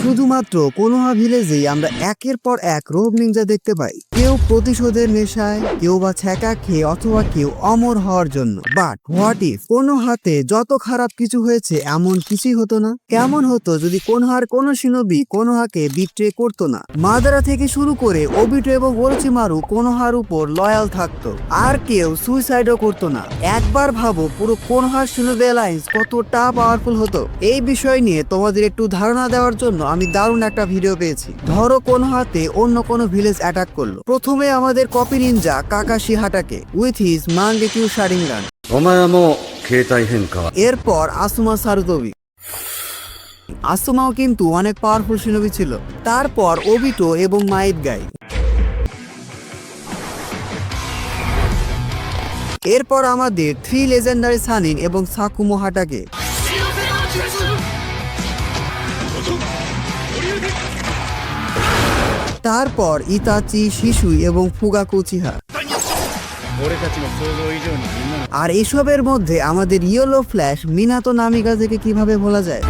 শুধুমাত্র কোনোহা ভিলেজেই আমরা একের পর এক রোগ নিনজা দেখতে পাই। কেউ প্রতিশোধের নেশায়, কেউ বা ছ্যাঁকা খেয়ে, অথবা কেউ অমর হওয়ার জন্য। বাট হোয়াট ইফ কোনোহাতে যত খারাপ কিছু হয়েছে এমন কিছুই হতো না? কেমন হতো যদি কোনোহার কোনো শিনোবি কোনোহাকে বিট্রে করতো না? মাদারা থেকে শুরু করে ওবিটো এবং ওরোচিমারু কোনোহার উপর লয়াল থাকতো, আর কেউ সুইসাইডও করতো না। একবার ভাবো পুরো কোনোহার শিনোবি অ্যালায়েন্স কতটা পাওয়ারফুল হতো। এই বিষয় নিয়ে তোমাদের একটু ধারণা দেওয়ার জন্য আমি দারুণ একটা ভিডিও পেয়েছি। ধরো কোনোহাতে অন্য কোনো ভিলেজ অ্যাটাক করলো। প্রথমে আমাদের copy ninja Kakashi Hatake with his Mangekyo Sharingan. এরপর আসুমা সারুতোবি। আসুমাও কিন্তু অনেক পাওয়ারফুল শিনোবি ছিল। তারপর ওবিটো এবং মাইট গাই। এরপর আমাদের 3 লেজেন্ডারি সানিন এবং সাকুমো হাটাকে। তারপর ইতাচি, শিশুই এবং ফুগাকু উচিহা। আর এসবের মধ্যে আমাদের ইয়েলো ফ্ল্যাশ মিনাতো নামিকাজেকে কিভাবে ভোলা যায়?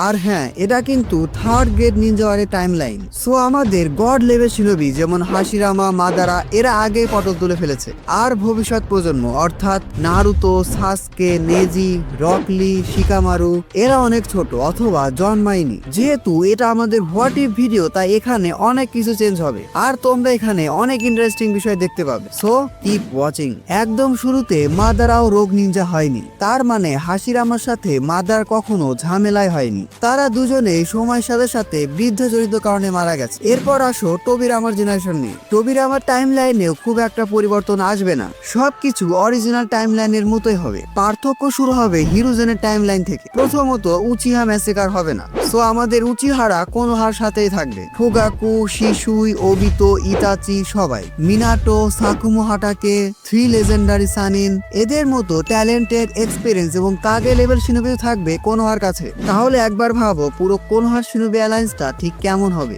আর হ্যাঁ, এটা কিন্তু থার্ড গ্রেড নিনজা ওয়ারের টাইমলাইন। সো আমাদের গড লেভেল শিনোবি যেমন হাশিরামা, মাদারা এরা আগে পটল তুলে ফেলেছে। আর ভবিষ্যৎ প্রজন্ম অর্থাৎ নারুতো, সাসকে, নেজি, রকলি, শিকামারু এরা অনেক ছোট অথবা জন্মায়নি। যেহেতু এটা আমাদের হোয়াট ইফ ভিডিও, তাই এখানে অনেক কিছু চেঞ্জ হবে আর তোমরা এখানে অনেক ইন্টারেস্টিং বিষয় দেখতে পাবে। So keep watching. একদম শুরুতে মাদারাও রোগ নিনজা হয়নি, তার মানে হাশিরামার সাথে মাদার কখনো ঝামেলায় হয়নি। তারা দুজনেই সময়ের সাথে সাথে বৃদ্ধজনিত কারণে মারা গেছে। এরপর আসো টোবিরামার জেনারেশন নিয়ে। টোবিরামার টাইম লাইনেও খুব একটা পরিবর্তন আসবে না, সবকিছু অরিজিনাল টাইম লাইনের মতোই হবে। পার্থক্য শুরু হবে হিরোজেনের টাইম লাইন থেকে। প্রথমত উচিহা ম্যাসেকার হবে না। সো আমাদের উচিহারা কোনোহার সাথেই থাকবে। ফুগাকু, শিশুই, ওবিতো, ইতাচি সবাই। মিনাটো, সাকুমো হাটাকে, 3 লেজেন্ডারি সানিন এদের মতো ট্যালেন্টেড, এক্সপিরিয়েন্স এবং কাগে লেভেল শিনোবিও থাকবে কোনোহার কাছে। তাহলে একবার ভাবো পুরো কোনোহার শিনোবি অ্যালায়েন্সটা ঠিক কেমন হবে।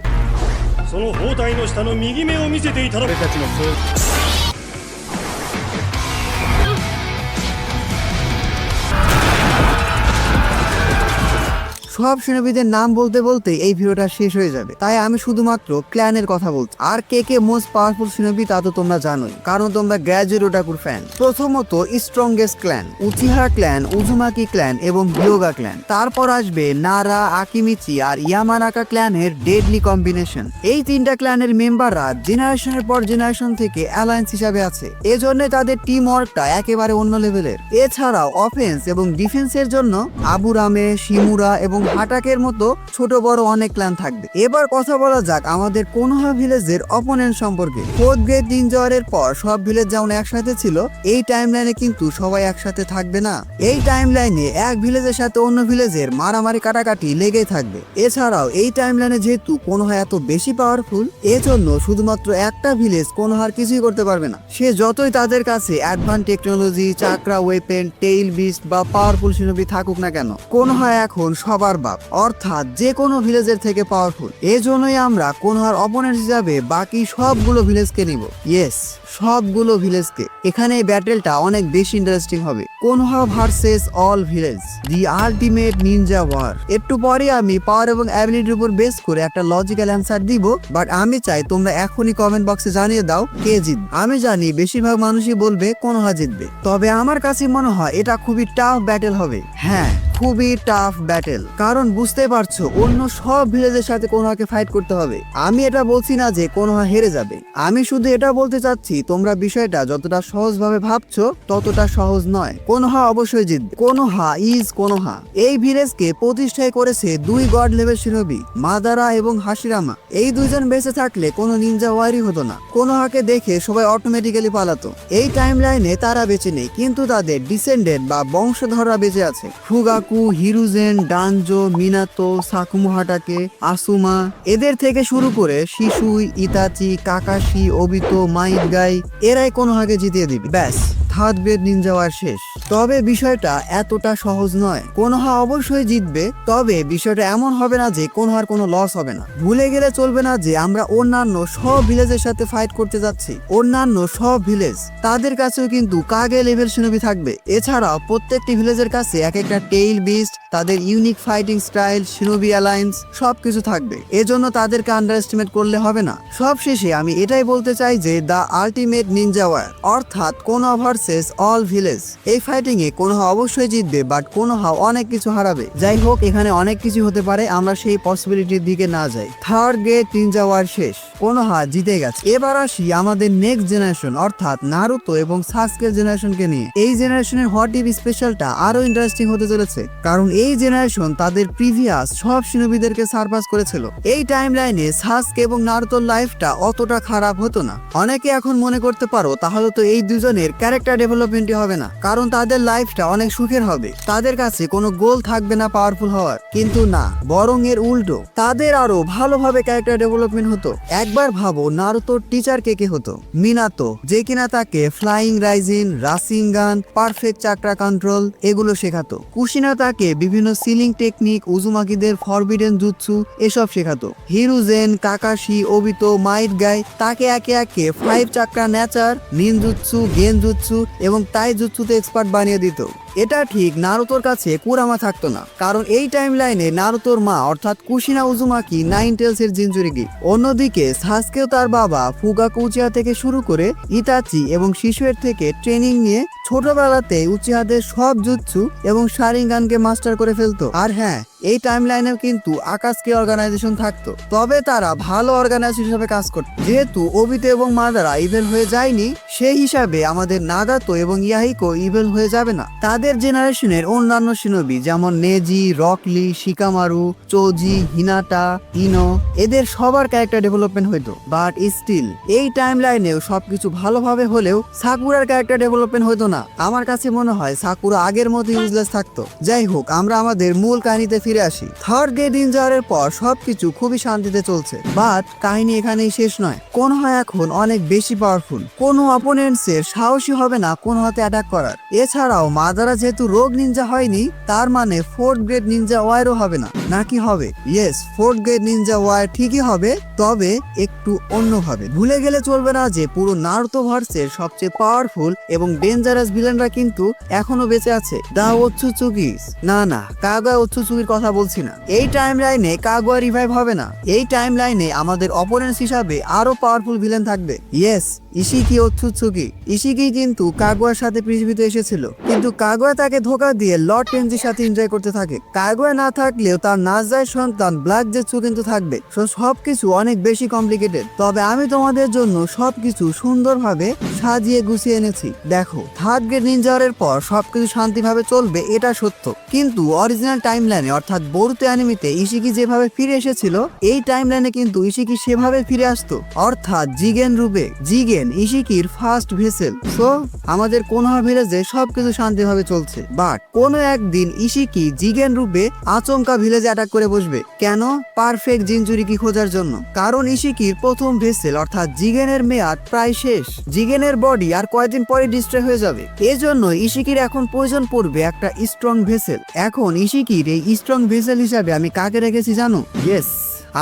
সব শিনোবিদের নাম বলতে বলতে এই ভিডিওটা শেষ হয়ে যাবে, তাই আমি শুধুমাত্র ক্ল্যানের কথা বলছি। আর কে কে মোস্ট পাওয়ারফুল শিনোবি তা তো তোমরা জানোই, কারণ তোমরা গ্র্যাজুয়েট ওটাকুর ফ্যান। প্রথমত strongest clan Uchiha clan, Uzumaki clan এবং হিয়োগা ক্ল্যান। তারপর আসবে নারা, আকিমিচি আর ইয়ামানাকা ক্ল্যানের ডেডলি কম্বিনেশন। এই তিনটা ক্ল্যানের মেম্বাররা জেনারেশনের পর জেনারেশন থেকে অ্যালায়েন্স হিসাবে আছে, এজন্য তাদের টিম ওয়ার্কটা একেবারে অন্য লেভেলের। এছাড়াও অফেন্স এবং ডিফেন্সের জন্য আবুরামে, শিমুরা এবং হাটাকের মতো ছোট বড় অনেক ক্ল্যান থাকবে। এবার কথা বলা যাক আমাদের কোনোহা ভিলেজের অপোনেন্ট সম্পর্কে। ফোর্থ গ্রেড নিনজা ওয়ারের পর সব ভিলেজ যেমন একসাথে ছিল, এই টাইমলাইনে কিন্তু সবাই একসাথে থাকবে না। এই টাইমলাইনে এক ভিলেজের সাথে অন্য ভিলেজের মারামারি কাটাকাটি লেগেই থাকবে। এছাড়াও এই টাইমলাইনে যেহেতু কোনোহা এত বেশি পাওয়ারফুল, এজন্য শুধুমাত্র একটা ভিলেজ কোনোহার কিছুই করতে পারবে না। সে যতই তাদের কাছে advance technology, চাকরা, weapon, tail beast বা পাওয়ারফুল শিনোবি থাকুক না কেন, কোনোহা এখন সবার বাপ, অর্থাৎ যে কোনো ভিলেজের থেকে পাওয়ারফুল। এজন্যই আমরা কোনোহার অপোনেন্ট হিসাবে বাকি সবগুলো ভিলেজকে নিব। ইয়েস, সবগুলো ভিলেজকে। এখানে এই ব্যাটেলটা অনেক বেশি ইন্টারেস্টিং হবে। কোনোহা ভার্সেস অল ভিলেজ, দি আল্টিমেট নিনজা ওয়ার। একটু পরে আমি পাওয়ার এবং অ্যাবিলিটির উপর বেস করে একটা লজিক্যাল অ্যান্সার দিব, বাট আমি চাই তোমরা এখনই কমেন্ট বক্সে জানিয়ে দাও কে জিতবে। আমি জানি বেশিরভাগ মানুষই বলবে কোনোহা জিতবে, তবে আমার কাছে মনে হয় এটা খুবই টাফ ব্যাটেল হবে। হ্যাঁ, খুবই টাফ ব্যাটেল, কারণ বুঝতে পারছো অন্য সব ভিলেজের সাথে কোনোহাকে ফাইট করতে হবে। আমি এটা বলছি না যে কোনোহা হেরে যাবে, আমি শুধু এটা বলতে চাচ্ছি তোমরা বিষয়টা যতটা সহজভাবে ভাবছো ততটা সহজ নয়। কোনোহা অবশ্যই জিতবে। কোনোহা ইজ কোনোহা। এই ভিলেজকে প্রতিষ্ঠাই করেছে 2 গড লেভেল শিনোবি, মাদারা এবং হাশিরামা। এই দুইজন বেঁচে থাকলে কোনো নিনজা ওয়ারই হতো না। কোনোহাকে দেখে সবাই অটোমেটিক্যালি পালাতো। এই টাইমলাইনে তারা বেঁচে নেই, কিন্তু তাদের ডিসেন্ডেন্ট বা বংশধররা বেঁচে আছে। ফুগাকু, হিরুজেন, ডানজো, মিনাতো, সাকুমো হাটাকে, আসুমা এদের থেকে শুরু করে শিশুই, ইতাচি, কাকাশি, ওবিতো, মাইট গাই এরাই কোনোহাকে জিতিয়ে দিবে। ব্যাস, থার্ড গ্রেড নিনজা ওয়ার শেষ। তবে বিষয়টা এতটা সহজ নয়। কোনোহা অবশ্যই জিতবে, তবে বিষয়টা এমন হবে না যে কোনোহার কোনো লস হবে না। ভুলে গেলে চলবে না যে আমরা অন্যান্য সব ভিলেজের সাথে ফাইট করতে যাচ্ছি। অন্যান্য সব ভিলেজ তাদের কাছেও কিন্তু কাগে লেভেল শিনোবি থাকবে। এছাড়াও প্রত্যেকটি ভিলেজের কাছে এক একটা টেইল বিস্ট, তাদের unique fighting style, shinobi alliance সবকিছু থাকবে। এজন্য তাদেরকে আন্ডার এস্টিমেট করলে হবে না। সবশেষে আমি এটাই বলতে চাই যে দ্য আল্টিমেট নিনজা ওয়ার অর্থাৎ কোনোহা ভার্সেস অল ভিলেজ, এই ফাইটিং এ কোনোহা অবশ্যই জিতবে, বাট কোনোহা অনেক কিছু হারাবে। যাই হোক, এখানে অনেক কিছু হতে পারে, আমরা সেই পসিবিলিটির দিকে না যাই। থার্ড গ্রেড নিনজা ওয়ার শেষ, কোনোহা জিতে গেছে। এবার আসি আমাদের নেক্সট জেনারেশন অর্থাৎ নারুতো এবং সাসকের জেনারেশনকে নিয়ে। এই জেনারেশনের হোয়াট ইফ স্পেশালটা আরো ইন্টারেস্টিং হতে চলেছে, কারণ এই জেনারেশন তাদের প্রিভিয়াস সব শিনোবিদেরকে সারপাস করেছিল। এই টাইম লাইনে সাসকে এবং নারুতোর লাইফটা অতটা খারাপ হতো না। অনেকে এখন মনে করতে পারো তাহলে তো এই দুজনের ক্যারেক্টার ডেভেলপমেন্টই হবে না, কারণ তাদের লাইফটা অনেক সুখের হবে, তাদের কাছে কোনো গোল থাকবে না পাওয়ারফুল হওয়ার। কিন্তু না, বরং এর উল্টো, তাদের আরো ভালোভাবে ক্যারেক্টার ডেভেলপমেন্ট হতো। একবার ভাবো নারুতোর টিচার কে হতো? মিনাতো, যে কিনা তাকে ফ্লাইং রাইজিন, রাসিনগান, পারফেক্ট চাকরা কন্ট্রোল এগুলো শেখাতো। কুশিনা তাকে বিভিন্ন সিলিং টেকনিক, উজুমাকিদের ফরবিডেন জুৎসু এসব শেখাতো। হিরুজেন, কাকাশি, ওবিতো, মাইট গাই তাকে একে একে 5 চাকরা নেচার, নিনজুৎসু, গেনজুৎসু এবং তাই জুৎসুতে এক্সপার্ট বানিয়ে দিত। এটা ঠিক নারুতোর কাছে কুরামা থাকতো না, কারণ এই টাইম লাইনে নারুতোর মা অর্থাৎ কুশিনা উজুমাকি 9 টেলস এর জিনচুরিকি। অন্যদিকে সাসকেও তার বাবা ফুগাকু উচিহা থেকে শুরু করে ইতাচি এবং শিশুয়ের থেকে ট্রেনিং নিয়ে ছোটবেলাতে উচিহাদের সব জুৎসু এবং শারিঙ্গানকে মাস্টার করে ফেলতো। আর হ্যাঁ, এই টাইম লাইনেও কিন্তু আকাশকে অর্গানাইজেশন থাকতো, তবে তারা ভালো অর্গানাইজেশন হিসেবে কাজ করত। যেহেতু ওবিতো এবং মাদারা ইভেল হয়ে যায়নি, সেই হিসাবে আমাদের নাগাতো এবং ইয়াহিকো ইভেল হয়ে যাবে না। তাদের জেনারেশনের অন্যান্য শিনোবি যেমন নেজি, রকলি, শিকামারু, চোজি, হিনাটা, ইনো এদের সবার ক্যারেক্টার ডেভেলপমেন্ট হইতো। বাট স্টিল এই টাইম লাইনেও সবকিছু ভালোভাবে হলেও সাকুরার ক্যারেক্টার ডেভেলপমেন্ট হইতো না। আমার কাছে মনে হয় সাকুরা আগের মতো ইউজলেস থাকতো। যাই হোক, আমরা আমাদের মূল কাহিনীতে ফিরে আসি। থার্ড গ্রেড নিনজা ওয়ারের পর সবকিছু খুবই শান্তিতে চলছে, বাট কাহিনী এখানেই শেষ নয়। কোনোহা এখন অনেক বেশি পাওয়ারফুল। কোনো অপোনেন্টস এর সাহসী হবে না কোনোহাতে অ্যাটাক করার। এছাড়াও মাদারা যেহেতু রোগ নিনজা হয়নি, তার মানে ফোর্থ গ্রেড নিনজা ওয়ারও হবে না। নাকি হবে? Yes, fourth grade ninja war ঠিকই হবে, তবে একটু অন্যভাবে। ভুলে গেলে চলবে না যে পুরো নারুতো ভার্সের সবচেয়ে পাওয়ারফুল এবং ডেঞ্জারাস ভিলেনরা কিন্তু এখনো বেঁচে আছে, দা ওৎসুৎসুকিস। না, কাগুয়া ওৎসুৎসুকির কথা বলছি না। এই টাইম লাইনে কাগুয়া রিভাইভ হবে না। এই টাইম লাইনে আমাদের অপোনেন্টস হিসাবে আরো পাওয়ারফুল ভিলেন থাকবে। ইয়েস, ইশিকি ওৎসুৎসুকি। ইশিকি কিন্তু কাগুয়ার সাথে পৃথিবীতে এসেছিল, কিন্তু কাগুয়া তাকে ধোকা দিয়ে লর্ড টেনজির সাথে এনজয় করতে থাকে। কাগুয়া না থাকলেও তার নাজায় সন্তান ব্ল্যাক জেটসু কিন্তু থাকবে। সবকিছু অনেক বেশি কমপ্লিকেটেড, তবে আমি তোমাদের জন্য সবকিছু সুন্দরভাবে সাজিয়ে গুছিয়ে এনেছি। দেখো, থার্ড গ্রেড নিনজা ওয়ারের পর সবকিছু শান্তিভাবে চলবে এটা সত্য, কিন্তু অরিজিনাল টাইম লাইনে অর্থাৎ বোরুতো অ্যানিমেতে ইশিকি যেভাবে ফিরে এসেছিল, এই টাইম লাইনে কিন্তু ইশিকি সেভাবে ফিরে আসতো, অর্থাৎ জিগেন রূপে। জিগেন ইশিকির ফার্স্ট ভেসেল। সো আমাদের কোনোহা ভিলেজে সবকিছু শান্তিভাবে চলছে, বাট কোনো একদিন ইশিকি জিগেন রূপে আচমকা ভিলেজে অ্যাটাক করে বসবে। কেন? পারফেক্ট জিনচুরিকি খোঁজার জন্য। কারণ ইশিকির প্রথম ভেসেল অর্থাৎ জিগেনের মেয়াদ প্রায় শেষ। জিগেনের বডি আর কয়েকদিন পরে ডিস্ট্রয় হয়ে যাবে। এজন্য ইশিকির এখন প্রয়োজন পড়বে একটা স্ট্রং ভেসেল। এখন ইশিকির এই স্ট্রং ভেসেল হিসাবে আমি কাকে রেখেছি জানো? ইয়েস,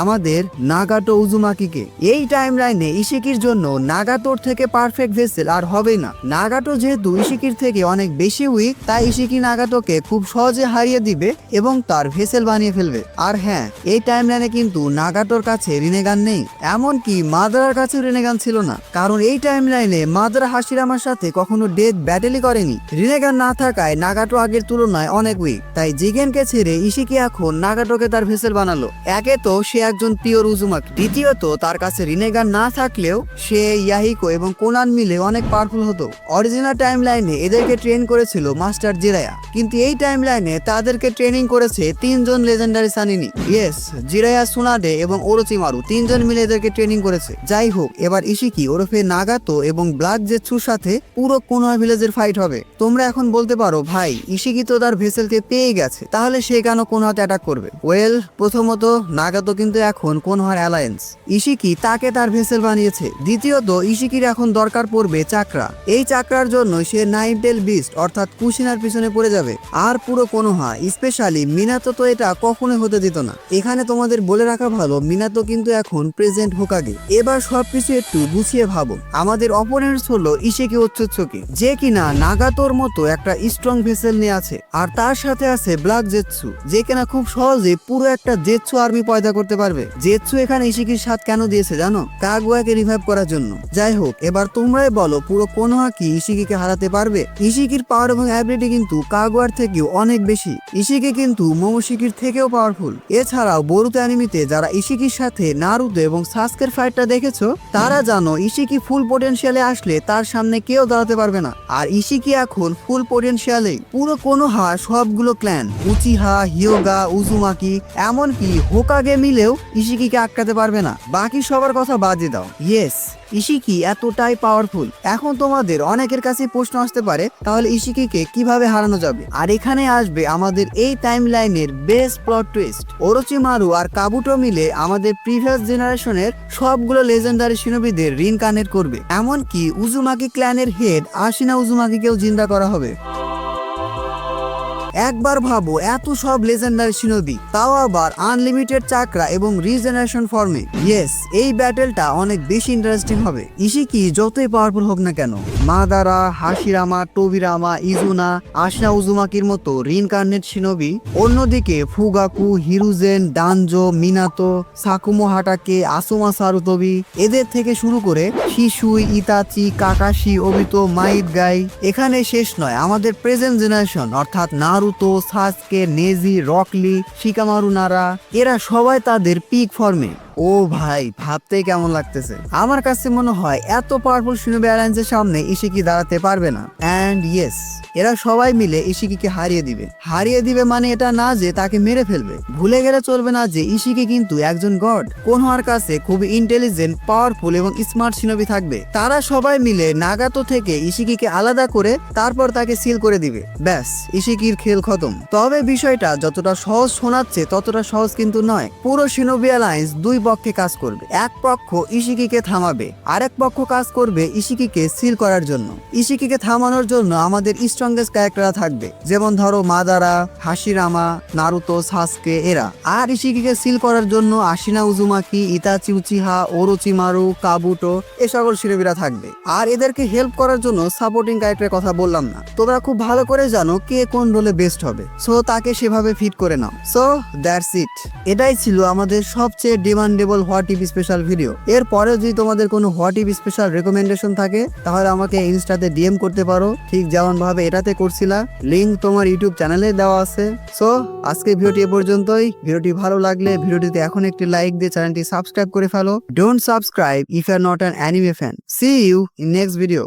আমাদের নাগাটো উজুমাকিকে। এই টাইম লাইনে ইশিকির জন্য নাগাটোর থেকে পারফেক্ট ভেসেল আর হবেই না। নাগাটো যেহেতু ইশিকির থেকে অনেক বেশি উইক, তাই ইশিকি নাগাটোকে খুব সহজে হারিয়ে দিবে এবং তার ভেসেল বানিয়ে ফেলবে। আর হ্যাঁ, এই টাইম লাইনে কিন্তু নাগাটোর কাছে রিনেগান নেই, এমনকি মাদারার কাছেও রিনেগান ছিল না, কারণ এই টাইম লাইনে মাদারা হাশিরামার সাথে কখনো ডেথ ব্যাটেলই করেনি। রিনেগান না থাকায় নাগাটো আগের তুলনায় অনেক উইক, তাই জিগেনকে ছেড়ে ইশিকি এখন নাগাটোকে তার ভেসেল বানালো। একে তো সে একজন পিওর উজুমাকি, দ্বিতীয়ত তার কাছে রিনেগান না থাকলেও সে, ইয়াহিকো এবং কোনান মিলে অনেক পাওয়ারফুল হতো। অরিজিনাল টাইম লাইনে এদেরকে ট্রেন করেছিল মাস্টার জিরায়া, কিন্তু এই টাইম লাইনে তাদেরকে ট্রেনিং করেছে 3 জন লেজেন্ডারি সানিনি। ইয়েস, জিরায়া, সুনাডে এবং ওরোচিমারু 3 জন মিলে এদেরকে ট্রেনিং করেছে। যাই হোক, এবার ইশিকি ওরফে নাগাতো এবং ব্ল্যাক জেটসুর সাথে পুরো কোনোহা ভিলেজের ফাইট হবে। তোমরা এখন বলতে পারো, ভাই ইশিকি তো তার ভেসেলকে পেয়ে গেছে, তাহলে সে কেন কোনোহাতে অ্যাটাক করবে? ওয়েল, প্রথমত নাগাতো কিন্তু কিন্তু এখন কোনোহার অ্যালায়েন্স। ইশিকি তাকে তার ভেসেল বানিয়েছে। দ্বিতীয়ত ইশিকির এখন দরকার পড়বে চাকরা। এই চাকরার জন্য সে নাইন টেল বিস্ট অর্থাৎ কুশিনার পিছনে পড়ে যাবে। আর পুরো কোনোহা স্পেশালি মিনাতো তো এটা কখনোই হতে দিত না। এখানে তোমাদের বলে রাখা ভালো, মিনাতো কিন্তু এখন প্রেজেন্ট হোকাগে। এবার সবকিছু একটু গুছিয়ে ভাবো। আমাদের অপোনেন্টস হলো ইশিকি ওৎসুৎসুকি, যে কিনা নাগাতোর মতো একটা স্ট্রং ভেসেল নিয়ে আছে। আর তার সাথে আছে ব্ল্যাক জেৎসু, যে কিনা খুব সহজে পুরো একটা জেৎসু আর্মি পয়দা করতে পারবে। জেৎসু এখানে ইশিকির সাথ কেন দিয়েছে জানো? কাগুয়াকে রিভাইভ করার জন্য। যাই হোক, এবার তোমরাই বলো পুরো কোনোহা কি ইশিকিকে হারাতে পারবে? ইশিকির পাওয়ার এবং অ্যাবিলিটি কিন্তু কাগুয়ার থেকেও অনেক বেশি। ইশিকি কিন্তু মোমোশিকির থেকেও পাওয়ারফুল। এছাড়াও বরুতো অ্যানিমিতে যারা ইশিকির সাথে নারুতো এবং সাসকের ফাইটটা দেখেছো, তারা জানো ইশিকি ফুল পোটেনশিয়ালে আসলে তার সামনে কেউ দাঁড়াতে পারবে না। আর ইশিকি এখন ফুল পোটেনশিয়ালে। পুরো কোনোহা সবগুলো ক্ল্যান উচিহা, হিয়োগা, উজুমাকি এমনকি হোকাগে মিলেও ইশিকিকে আটকাতে পারবে না। বাকি সবার কথা বাদে দাও। ইয়েস, ইশিকি এতটাই পাওয়ারফুল। এখন তোমাদের অনেকের কাছে প্রশ্ন আসতে পারে, তাহলে ইশিকিকে কিভাবে হারানো যাবে? আর এখানে আসবে আমাদের এই টাইম লাইনের বেস্ট প্লট টুইস্ট। ওরোচিমারু আর কাবুটো মিলে আমাদের প্রিভিয়াস জেনারেশনের সবগুলো লেজেন্ডারি শিনোবিদের রিইনকার্নেট করবে। এমনকি উজুমাকি ক্ল্যানের হেড আশিনা উজুমাকিকেও জিন্দা করা হবে। একবার ভাবো, এত সব লেজেন্ডারি শিনোবি, তাও আবার আনলিমিটেড চাকরা এবং রিজেনারেশন ফর্মে। ইয়েস, এই ব্যাটেলটা অনেক বেশি ইন্টারেস্টিং হবে। ইশিকি যতই পাওয়ারফুল হোক না কেন, মাদারা, হাশিরামা, টোবিরামা, ইজুনা, আশনা উজুমাকির মতো রিইনকার্নেট শিনোবি, অন্যদিকে ফুগাকু, হিরুজেন, ডানজো, মিনাতো, সাকুমো হাটাকে, আসুমা সারুতোবি, এদের থেকে শুরু করে শিশুই, ইতাচি, কাকাশি, ওবিতো, মাইট গাই। এখানে শেষ নয়, আমাদের প্রেজেন্ট জেনারেশন অর্থাৎ নারুতো, সাসকে, নেজি, রকলি, শিকামারু নারা, এরা সবাই তাদের পিক ফর্মে। ও ভাই, ভাবতেই কেমন লাগতেছে। আমার কাছে মনে হয় এত পাওয়ারফুল শিনোবি অ্যালায়েন্সের সামনে ইশিকি দাঁড়াতে পারবে না। অ্যান্ড ইয়েস, এরা সবাই মিলে ইশিকিকে হারিয়ে দিবে। হারিয়ে দিবে মানে এটা না যে তাকে মেরে ফেলবে। ভুলে গেলে চলবে না যে ইশিকি কিন্তু একজন গড। কোনোহার কাছে খুবই ইন্টেলিজেন্ট, পাওয়ারফুল এবং স্মার্ট শিনোবি থাকবে। তারা সবাই মিলে নাগাতো থেকে ইশিকিকে আলাদা করে তারপর তাকে সিল করে দিবে। ব্যাস, ইশিকির খেল খতম। তবে বিষয়টা যতটা সহজ শোনাচ্ছে ততটা সহজ কিন্তু নয়। পুরো শিনোবি অ্যালায়েন্স দুই পক্ষে কাজ করবে। এক পক্ষ ইশিকিকে থামাবে, আরেক পক্ষ কাজ করবে ইশিকিকে সিল করার জন্য। ইশিকিকে থামানোর জন্য আমাদের স্ট্রংগেস্ট ক্যারেক্টাররা থাকবে, যেমন ধরো মাদারা, হাশিরামা, নারুতো, সাসকে এরা। আর ইশিকিকে সিল করার জন্য আশিনা উজুমাকি, ইতাচি উচিহা, ওরোচিমারু, কাবুটো এ সকল শিনোবিরা থাকবে। আর এদেরকে হেল্প করার জন্য সাপোর্টিং ক্যারেক্টারের কথা বললাম না। তোমরা খুব ভালো করে জানো কে কোন রোলে বেস্ট হবে, সো তাকে সেভাবে ফিট করে নাও। So that's it. এটাই ছিল আমাদের সবচেয়ে demandable what if special video. এরপরে যদি তোমাদের কোনো হোয়াট ইফ স্পেশাল রেকমেন্ডেশন থাকে তাহলে আমাকে ইনস্টাতে ডিএম করতে পারো, ঠিক যেমন ভাবে এটাতে করছিলা। লিংক তোমার ইউটিউব চ্যানেলে দেওয়া আছে। সো আজকে ভিডিওটি এ পর্যন্তই। ভিডিওটি ভালো লাগলে ভিডিওটিতে এখন একটি লাইক দিয়ে চ্যানেলটি সাবস্ক্রাইব করে ফেলো। Don't subscribe if you are not an anime fan. See you in next video.